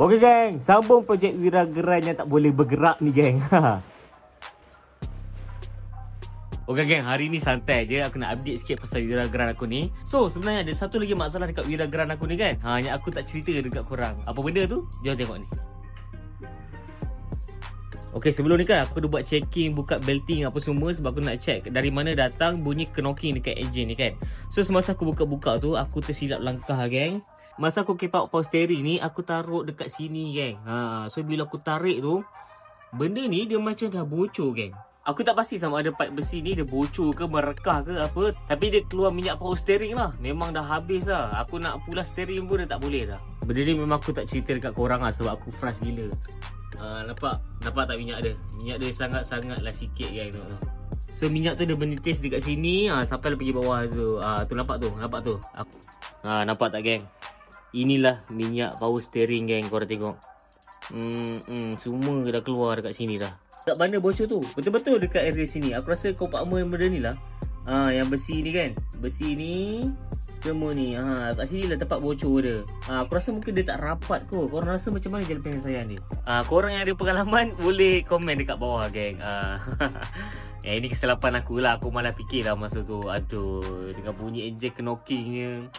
Okey geng, sambung projek Wira Geran yang tak boleh bergerak ni geng. Okey geng, hari ni santai je. Aku nak update sikit pasal Wira Geran aku ni. So sebenarnya ada satu lagi masalah dekat Wira Geran aku ni kan. Yang aku tak cerita dekat korang. Apa benda tu? Jom tengok ni. Okey, sebelum ni kan aku dah buat checking, buka belting apa semua sebab aku nak check dari mana datang bunyi knocking dekat engine ni kan. So semasa aku buka-buka tu, aku tersilap langkah geng. Masa aku keep out power steering ni, aku taruh dekat sini geng. So bila aku tarik tu, benda ni dia macam dah bocor geng. Aku tak pasti sama ada pipe besi ni dia bocor ke merekah ke apa. Tapi dia keluar minyak power steering lah. Memang dah habis lah. Aku nak pulas steering pun dah tak boleh dah. Benda ni memang aku tak cerita dekat korang lah sebab aku frust gila. Nampak tak minyak dia? Minyak dia sangat-sangat lah sikit geng tu. So minyak tu dia bernitis dekat sini sampai pergi bawah tu. Tu nampak tu, nampak tak geng? Inilah minyak power steering geng, korang tengok. Semua dah keluar dekat sini dah. Kat mana bocor tu? Betul-betul dekat area sini. Aku rasa compartment benda ni lah. Yang besi ni kan. Besi ni semua ni. Kat sini lah tempat bocor dia. Aku rasa mungkin dia tak rapat kot. Korang rasa macam mana jalan penyelesaian dia? Korang yang ada pengalaman boleh komen dekat bawah geng. Ini kesilapan aku lah. Aku malah fikir lah masa tu. Aduh, dengan bunyi enjin knockingnya.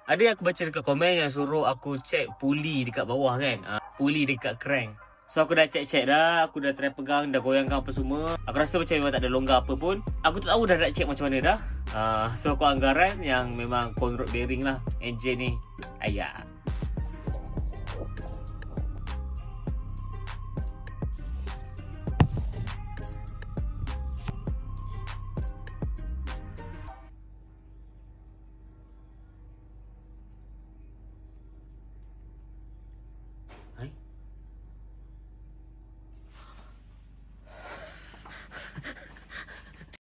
Ada yang aku baca dekat komen yang suruh aku check puli dekat bawah kan. Puli dekat crank. So aku dah check dah. Aku dah try pegang, dah goyangkan apa semua. Aku rasa macam memang tak ada longgar apa pun. Aku tak tahu dah nak check macam mana dah. So aku anggaran yang memang conrod bearing lah engine ni. Ayah.